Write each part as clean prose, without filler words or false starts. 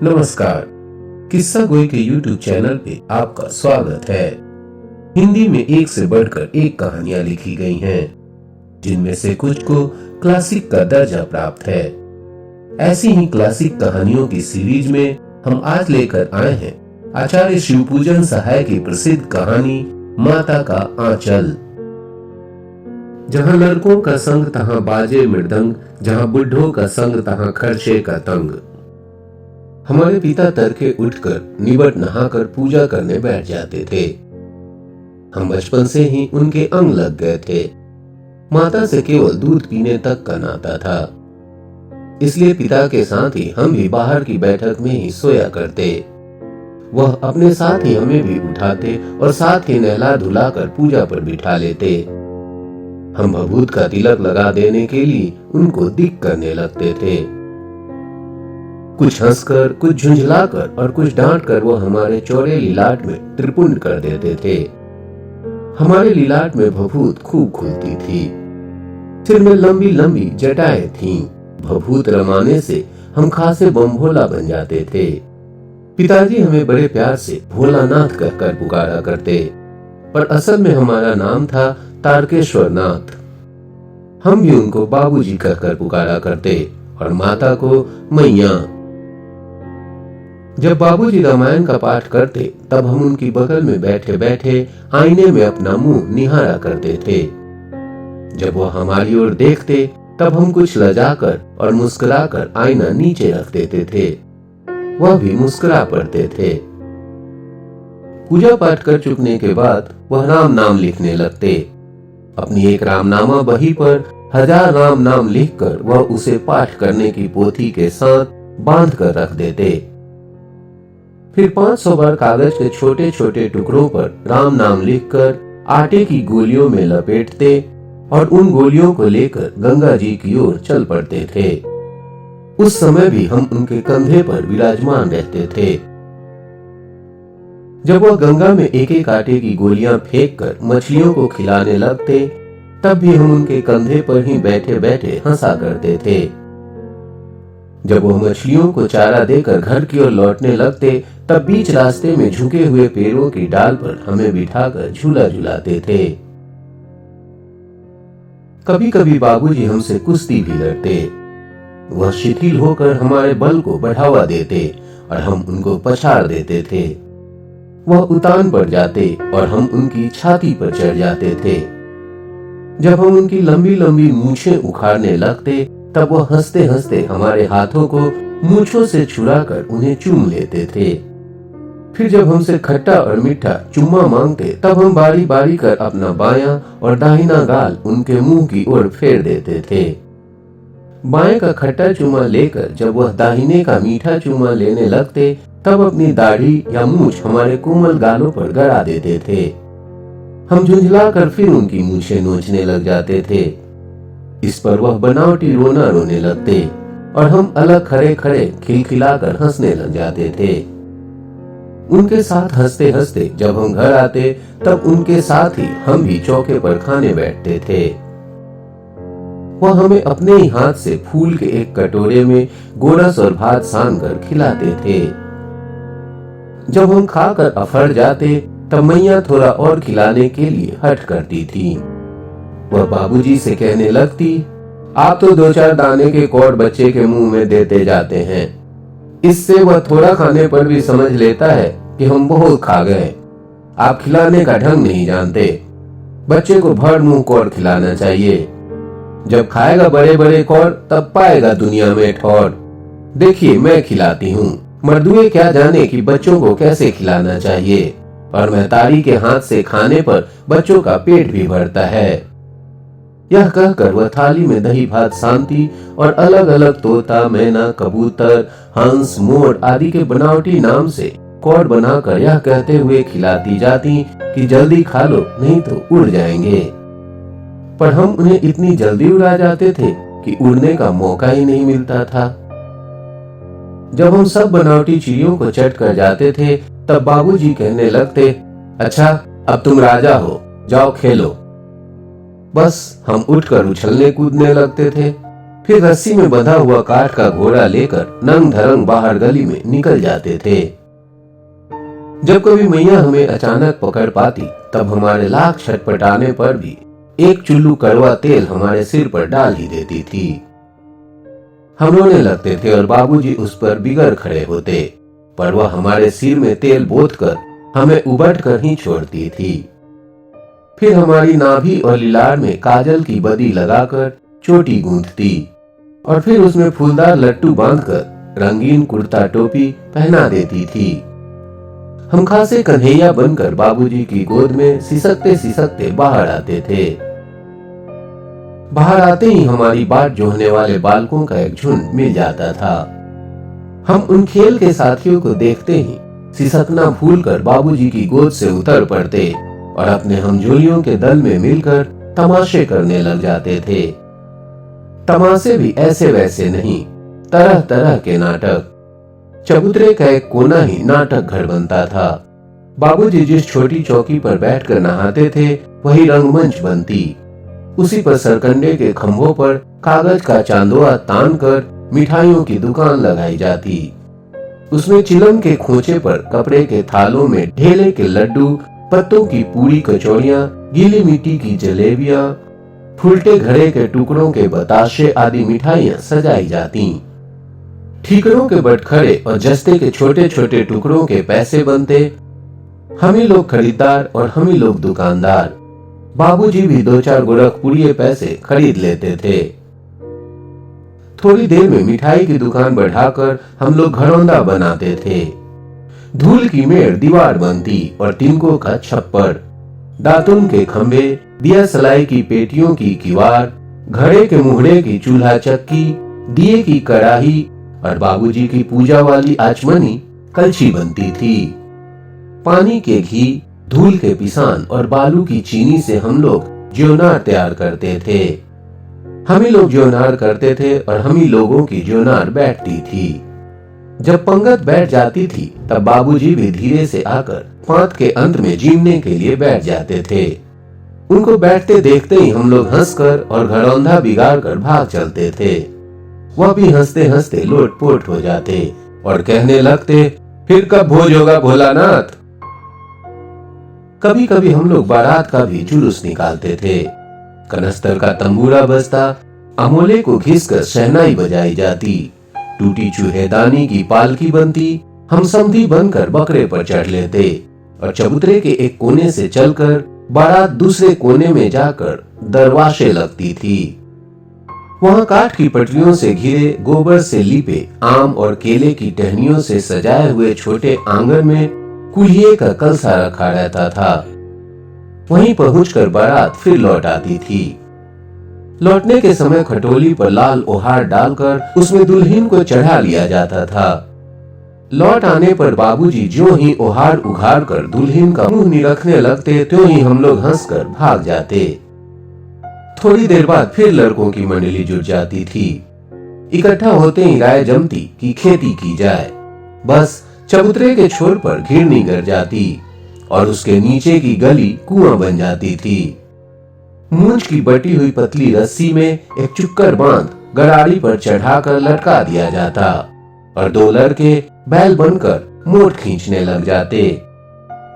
नमस्कार। किस्सा गोई के YouTube चैनल पे आपका स्वागत है। हिंदी में एक से बढ़कर एक कहानियां लिखी गई हैं, जिनमें से कुछ को क्लासिक का दर्जा प्राप्त है। ऐसी ही क्लासिक कहानियों की सीरीज में हम आज लेकर आए हैं आचार्य शिवपूजन सहाय की प्रसिद्ध कहानी माता का आंचल। जहाँ लड़कों का संग तहाँ बाजे मृदंग, जहाँ बुढ़ों का संग तहाँ खर्चे का तंग। हमारे पिता तड़के उठकर निबट नहाकर पूजा करने बैठ जाते थे। हम बचपन से ही उनके अंग लग गए थे। माता से केवल दूध पीने तक का नाता था, इसलिए पिता के साथ ही हम भी बाहर की बैठक में ही सोया करते। वह अपने साथ ही हमें भी उठाते और साथ ही नहला धुलाकर पूजा पर बिठा लेते। हम भभूत का तिलक लगा देने के लिए उनको दिक करने लगते थे। कुछ हंसकर, कुछ झुंझलाकर और कुछ डांटकर वो हमारे चौड़े लीलाट में त्रिपुंड कर देते थे। हमारे लीलाट में भभूत खूब खुलती थी। सिर में लंबी लंबी जटाएं थीं। भभूत रमाने से हम खासे बमभोला बन जाते थे। पिताजी हमें बड़े प्यार से भोलानाथ कहकर पुकारा करते, पर असल में हमारा नाम था तारकेश्वर नाथ। हम भी उनको बाबूजी कहकर पुकारा करते और माता को मैया। जब बाबूजी रामायण का पाठ करते तब हम उनकी बगल में बैठे बैठे आईने में अपना मुंह निहारा करते थे। जब वो हमारी ओर देखते तब हम कुछ लजाकर और मुस्कुराकर आईना नीचे रख देते थे। वह भी मुस्कुरा पड़ते थे। पूजा पाठ कर चुकने के बाद वह राम नाम लिखने लगते। अपनी एक रामनामा बही पर 1000 राम नाम लिखकर वह उसे पाठ करने की पोथी के साथ बांध कर रख देते। फिर 500 बार कागज के छोटे छोटे टुकड़ों पर राम नाम लिखकर आटे की गोलियों में लपेटते और उन गोलियों को लेकर गंगा जी की ओर चल पड़ते थे। उस समय भी हम उनके कंधे पर विराजमान रहते थे। जब वह गंगा में एक एक आटे की गोलियां फेंक कर मछलियों को खिलाने लगते, तब भी हम उनके कंधे पर ही बैठे बैठे हंसा करते थे। जब वह मछलियों को चारा देकर घर की ओर लौटने लगते, तब बीच रास्ते में झुके हुए पेड़ों की डाल पर हमें बिठाकर झूला झुलाते थे। कभी कभी बाबूजी हमसे कुश्ती भी लड़ते। वह शिथिल होकर हमारे बल को बढ़ावा देते और हम उनको पछाड़ देते थे। वह उतान पर जाते और हम उनकी छाती पर चढ़ जाते थे। जब हम उनकी लंबी लंबी मूछें उखाड़ने लगते, तब वह हंसते हंसते हमारे हाथों को मूछों से छुड़ाकर उन्हें चूम लेते थे। फिर जब हमसे खट्टा और मीठा चुम्मा मांगते, तब हम बारी बारी कर अपना बायां और दाहिना गाल उनके मुंह की ओर फेर देते थे। बाएं का खट्टा चुम्मा लेकर जब वह दाहिने का मीठा चुम्मा लेने लगते, तब अपनी दाढ़ी या मूछ हमारे कोमल गालों पर गड़ा देते थे। हम झुंझलाकर फिर उनकी मूछें नोचने लग जाते थे। इस पर वह बनावटी रोना रोने लगते और हम अलग खड़े खड़े खिलखिलाकर हंसने लग जाते थे। उनके साथ हंसते हंसते जब हम घर आते, तब उनके साथ ही हम भी चौके पर खाने बैठते थे। वह हमें अपने ही हाथ से फूल के एक कटोरे में गोरस और भात सान कर खिलाते थे। जब हम खाकर अफड़ जाते, तब मैया थोड़ा और खिलाने के लिए हट करती थी। वह बाबूजी से कहने लगती, आप तो 2-4 दाने के कौड़ बच्चे के मुंह में देते जाते हैं। इससे वह थोड़ा खाने पर भी समझ लेता है कि हम बहुत खा गए। आप खिलाने का ढंग नहीं जानते। बच्चे को भर मुंह कौड़ खिलाना चाहिए। जब खाएगा बड़े बड़े कौड़, तब पाएगा दुनिया में ठौर। देखिए मैं खिलाती हूँ। मर्दुए क्या जाने कि बच्चों को कैसे खिलाना चाहिए, और महतारी के हाथ से खाने पर बच्चों का पेट भी भरता है। यह कहकर वह थाली में दही भात सांती और अलग अलग तोता, मैना, कबूतर, हंस, मोर आदि के बनावटी नाम से कौड़ बनाकर यह कहते हुए खिलाती जाती कि जल्दी खा लो नहीं तो उड़ जाएंगे। पर हम उन्हें इतनी जल्दी उड़ा जाते थे कि उड़ने का मौका ही नहीं मिलता था। जब हम सब बनावटी चिड़ियों को चट कर जाते थे, तब बाबूजी कहने लगते, अच्छा अब तुम राजा हो, जाओ खेलो। बस हम उठकर उछलने कूदने लगते थे। फिर रस्सी में बंधा हुआ काठ का घोड़ा लेकर नंग धरंग बाहर गली में निकल जाते थे। जब कभी मैया हमें अचानक पकड़ पाती तब हमारे लाख छटपटाने पर भी एक चुल्लू कड़वा तेल हमारे सिर पर डाल ही देती थी। हम रोने लगते थे और बाबूजी उस पर बिगड़ खड़े होते, पर वह हमारे सिर में तेल बोत कर हमें उबट कर ही छोड़ती थी। फिर हमारी नाभि और लिलार में काजल की बदी लगाकर चोटी गूंथती और फिर उसमें फूलदार लट्टू बांधकर रंगीन कुर्ता टोपी पहना देती थी। हम खासे कन्हैया बनकर बाबूजी की गोद में सिसकते सिसकते बाहर आते थे। बाहर आते ही हमारी बाट जोहने वाले बालकों का एक झुंड मिल जाता था। हम उन खेल के साथियों को देखते ही सिसकना भूलकर बाबूजी की गोद से उतर पड़ते और अपने हमजोलियों के दल में मिलकर तमाशे करने लग जाते थे। तमाशे भी ऐसे वैसे नहीं, तरह तरह के नाटक। चबूतरे का एक कोना ही नाटक घर बनता था। बाबूजी जिस छोटी चौकी पर बैठकर नहाते थे वही रंगमंच बनती। उसी पर सरकंडे के खंभों पर कागज का चांदोआ तान कर मिठाइयों की दुकान लगाई जाती। उसमें चिलम के खोचे पर कपड़े के थालों में ढेले के लड्डू, पत्तों की पूरी कचौड़ियां, गीली मिट्टी की जलेबियां, फुलटे घड़े के टुकड़ों के बताशे आदि मिठाइयां सजाई जाती। ठीकरों के बटखरे और जस्ते के छोटे छोटे टुकड़ों के पैसे बनते। हम ही लोग खरीदार और हम ही लोग दुकानदार। बाबूजी भी 2-4 गोरखपुरिये पैसे खरीद लेते थे। थोड़ी देर में मिठाई की दुकान बढ़ाकर हम लोग घरौंदा बनाते थे। धूल की मेड़ दीवार बनती और तिनकों का छप्पर, दातुन के खंबे, दिया सलाई की पेटियों की किवाड़, घड़े के मुहड़े की चूल्हा चक्की, दिए की कड़ाही और बाबूजी की पूजा वाली आचमनी कलछी बनती थी। पानी के घी, धूल के पिसान और बालू की चीनी से हम लोग ज्योनार तैयार करते थे। हम ही लोग ज्योनार करते थे और हम ही लोगों की ज्योनार बैठती थी। जब पंगत बैठ जाती थी तब बाबूजी भी धीरे से आकर पांत के अंत में जीमने के लिए बैठ जाते थे। उनको बैठते देखते ही हम लोग हंसकर और घरौंधा बिगाड़ कर भाग चलते थे। वह भी हंसते हंसते लोटपोट हो जाते और कहने लगते, फिर कब भोज होगा भोलानाथ। कभी कभी हम लोग बारात का भी जुलूस निकालते थे। कनस्तर का तंबूरा बजता, अमोले को घिसकर शहनाई बजाई जाती, टूटी चूहेदानी की पालकी बनती। हम समधी बनकर बकरे पर चढ़ लेते और चबूतरे के एक कोने से चलकर बारात दूसरे कोने में जाकर दरवाशे लगती थी। वहां काठ की पटरियों से घिरे, गोबर से लीपे, आम और केले की टहनियों से सजाए हुए छोटे आंगन में कुल्हिए का कलसा रखा रहता था। वहीं पहुंचकर बारात फिर लौट आती थी। लौटने के समय खटोली पर लाल ओहार डालकर उसमें दुल्हन को चढ़ा लिया जाता था। लौट आने पर बाबूजी ज्यों ही ओहार उघाड़ कर दुल्हन का मुंह निरखने लगते त्यों ही हम लोग हंसकर भाग जाते। थोड़ी देर बाद फिर लड़कों की मंडली जुट जाती थी। इकट्ठा होते ही राय जमती कि खेती की जाए। बस चबूतरे के छोर पर घिरनी गर जाती और उसके नीचे की गली कुआं बन जाती थी। मूंछ की बटी हुई पतली रस्सी में एक चुक्कर बांध गराड़ी पर चढ़ाकर लटका दिया जाता और 2 लड़के बैल बनकर मोट खींचने लग जाते।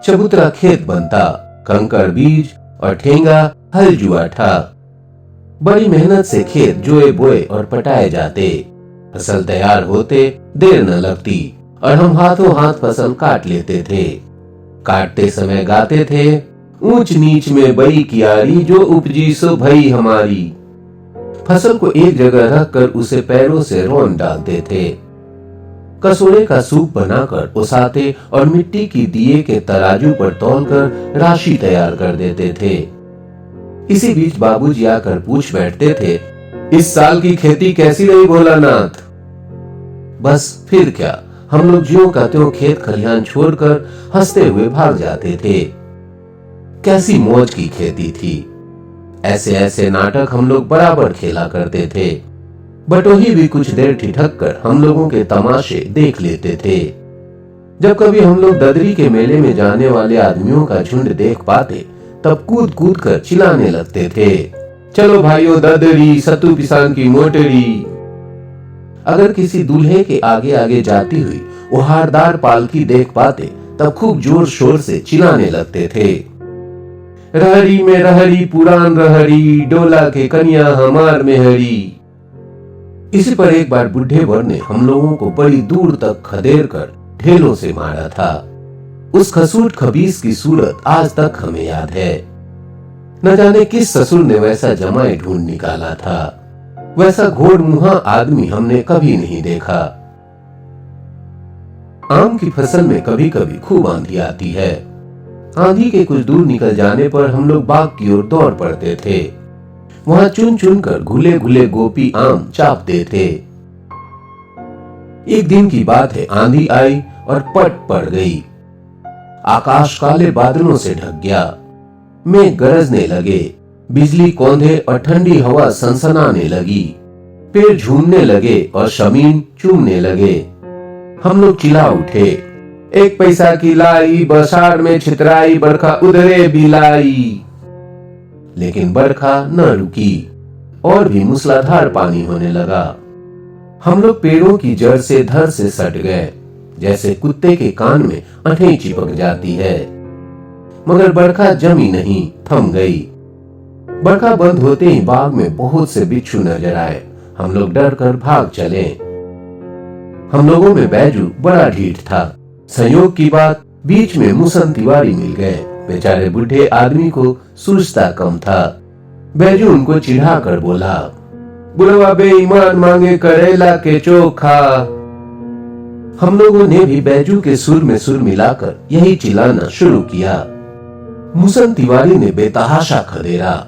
चबूतरा खेत बनता, कंकड़ बीज और ठेंगा हल जुआठा। बड़ी मेहनत से खेत जोए बोए और पटाए जाते। फसल तैयार होते देर न लगती और हम हाथों हाथ फसल काट लेते थे। काटते समय गाते थे, ऊंच नीच में बई कियारी, जो उपजी सो भई हमारी। फसल को एक जगह रखकर उसे पैरों से रौंद डालते थे। कसोड़े का सूप बनाकर ओसाते और मिट्टी की दिए के तराजू पर तौलकर राशि तैयार कर देते थे। इसी बीच बाबूजी आकर पूछ बैठते थे, इस साल की खेती कैसी रही भोलानाथ। बस फिर क्या, हम लोग ज्यों का त्यों खेत खलिहान छोड़कर हंसते हुए भाग जाते थे। कैसी मौज की खेती थी। ऐसे ऐसे नाटक हम लोग बराबर खेला करते थे। बटोही भी कुछ देर ठिठक कर हम लोगों के तमाशे देख लेते थे। जब कभी हम लोग ददरी के मेले में जाने वाले आदमियों का झुंड देख पाते तब कूद कूद कर चिल्लाने लगते थे, चलो भाइयों ददरी सत्तू पिसान की मोटरी। अगर किसी दूल्हे के आगे आगे जाती हुई वो हारदार पालकी देख पाते तब खूब जोर शोर से चिल्लाने लगते थे, रहरी में रहरी पुरान रहरी, डोला के कन्या हमार में हरी। इसी पर एक बार बुढ़े वर ने हम लोगों को बड़ी दूर तक खदेड़ कर ढेलों से मारा था। उस खसूट खबीस की सूरत आज तक हमें याद है। न जाने किस ससुर ने वैसा जमाई ढूंढ निकाला था। वैसा घोड़ मुहा आदमी हमने कभी नहीं देखा। आम की फसल में कभी कभी खूब आंधी आती है। आंधी के कुछ दूर निकल जाने पर हम लोग बाग की ओर दौड़ पड़ते थे। वहां चुन चुन कर घुले घुले गोपी आम चापते थे। एक दिन की बात है, आंधी आई और पट पड़ गई। आकाश काले बादलों से ढक गया। मेघ गरजने लगे, बिजली कौंधे और ठंडी हवा सनसनाने लगी। पेड़ झूमने लगे और जमीन चूमने लगे। हम लोग चिल्ला उठे, एक पैसा की लाई बसार में छितराई, बरखा उधरे बिलाई। लेकिन बरखा न रुकी और भी मूसलाधार पानी होने लगा। हम लोग पेड़ों की जड़ से धर से सट गए, जैसे कुत्ते के कान में अठें चिपक जाती है। मगर बरखा जमी नहीं, थम गई। बरखा बंद होते ही बाग में बहुत से बिच्छू नजर आए। हम लोग डर कर भाग चले। हम लोगों में बैजू बड़ा ढीठ था। संयोग की बात, बीच में मुसन तिवारी मिल गए। बेचारे बुढ़े आदमी को सूझता कम था। बैजू उनको चिढ़ा कर बोला, बुढ़वा बेईमान मांगे करेला के चोखा। हम लोगों ने भी बैजू के सुर में सुर मिलाकर यही चिल्लाना शुरू किया। मुसन तिवारी ने बेतहाशा खदेड़ा।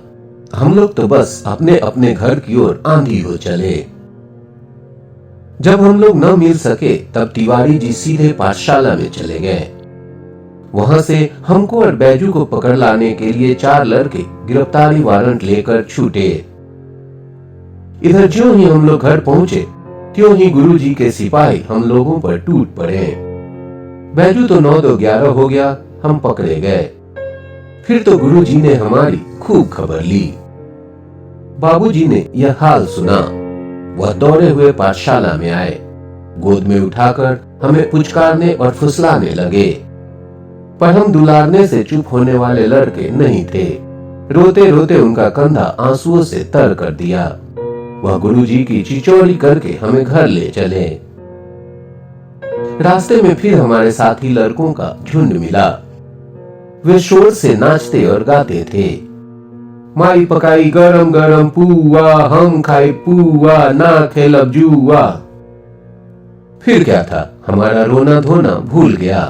हम लोग तो बस अपने अपने घर की ओर आंधी हो चले। जब हम लोग न मिल सके तब तिवारी जी सीधे पाठशाला में चले गए। वहां से हमको और बैजू को पकड़ लाने के लिए 4 लड़के गिरफ्तारी वारंट लेकर छूटे। इधर ज्यों ही हम लोग घर पहुंचे त्यों ही गुरुजी के सिपाही हम लोगों पर टूट पड़े। बैजू तो 9-2-11 हो गया, हम पकड़े गए। फिर तो गुरुजी ने हमारी खूब खबर ली। बाबूजी ने यह हाल सुना। वह दौड़े हुए पाठशाला में आए। गोद में उठाकर हमें पुचकारने और फुसलाने लगे। पर हम दुलारने से चुप होने वाले लड़के नहीं थे। रोते रोते उनका कंधा आंसुओं से तर कर दिया। वह गुरुजी की चिचौड़ी करके हमें घर ले चले। रास्ते में फिर हमारे साथी लड़कों का झुंड मिला। वे शोर से नाचते और गाते थे, माई पकाई गरम गरम पुआ, हम खाई पुआ, ना खेलब जुआ। फिर क्या था, हमारा रोना धोना भूल गया।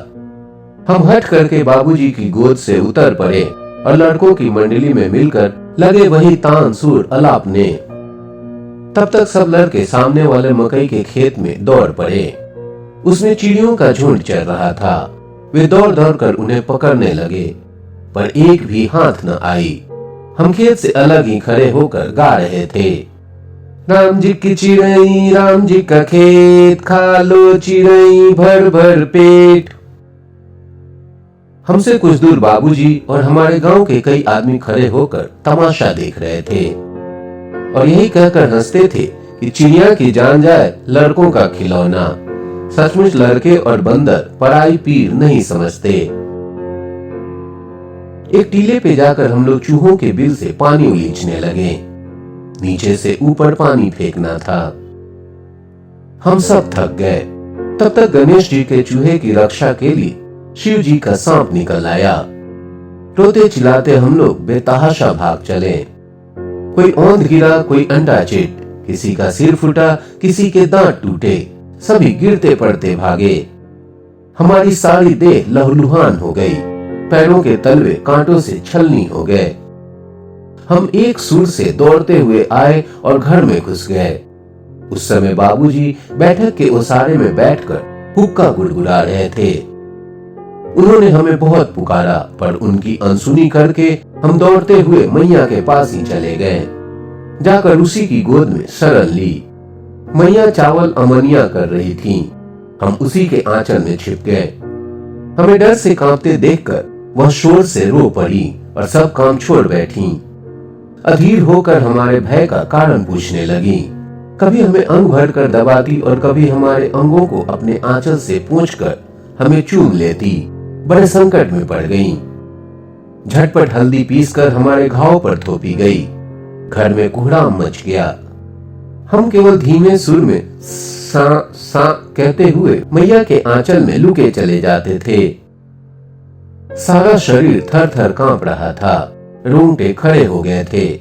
हम हट करके बाबूजी की गोद से उतर पड़े और लड़कों की मंडली में मिलकर लगे वही तान सुर अलापने। तब तक सब लड़के सामने वाले मकई के खेत में दौड़ पड़े। उसमें चिड़ियों का झुंड चल रहा था। वे दौड़ दौड़ कर उन्हें पकड़ने लगे, पर एक भी हाथ न आई। हम खेत से अलग ही खड़े होकर गा रहे थे, राम जी की चिड़ई राम जी का खेत, खा लो चिड़ई भर भर पेट। हमसे कुछ दूर बाबूजी और हमारे गांव के कई आदमी खड़े होकर तमाशा देख रहे थे और यही कहकर हंसते थे कि चिड़िया की जान जाए लड़कों का खिलौना। सचमुच लड़के और बंदर पराई पीर नहीं समझते। एक टीले पे जाकर हम लोग चूहों के बिल से पानी उलीचने लगे। नीचे से ऊपर पानी फेंकना था। हम सब थक गए। तब तक गणेश जी के चूहे की रक्षा के लिए शिव जी का सांप निकल आया। रोते चिल्लाते हम लोग बेतहाशा भाग चले। कोई औंध गिरा, कोई अंडा चिट, किसी का सिर फूटा, किसी के दांत टूटे, सभी गिरते पड़ते भागे। हमारी सारी देह लहूलुहान हो गई। पैरों के तलवे कांटों से छलनी हो गए। हम एक सुर से दौड़ते हुए आए और घर में घुस गए। उस समय बाबूजी बैठक के ओसारे में बैठकर हुक्का गुड़गुड़ा रहे थे। उन्होंने हमें बहुत पुकारा, पर उनकी अनसुनी करके हम दौड़ते हुए मैया के पास ही चले गए। जाकर उसी की गोद में शरण ली। मैया चावल अमनिया कर रही थीं। हम उसी के आंचल में छिप गए। हमें डर से कांपते देखकर वह शोर से रो पड़ी और सब काम छोड़ बैठी। अधीर होकर हमारे भय का कारण पूछने लगी। कभी हमें अंग भर कर दबाती और कभी हमारे अंगों को अपने आंचल से पोंछकर हमें चूम लेती। बड़े संकट में पड़ गईं। झटपट हल्दी पीसकर हमारे घाव पर थोपी गई। घर में कोहराम मच गया। हम केवल धीमे सुर में सा सा कहते हुए मैया के आंचल में लुके चले जाते थे। सारा शरीर थर थर कांप रहा था। रोंगटे खड़े हो गए थे।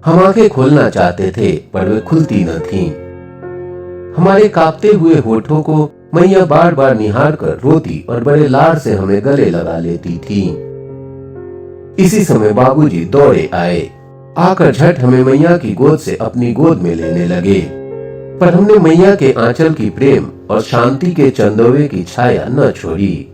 हम आंखें खोलना चाहते थे पर वे खुलती न थीं। हमारे कांपते हुए होठों को मैया बार बार निहार कर रोती और बड़े लाड से हमें गले लगा लेती थी। इसी समय बाबूजी दौड़े आए। आकर झट हमें मैया की गोद से अपनी गोद में लेने लगे। पर हमने मैया के आंचल की प्रेम और शांति के चंदोवे की छाया न छोड़ी।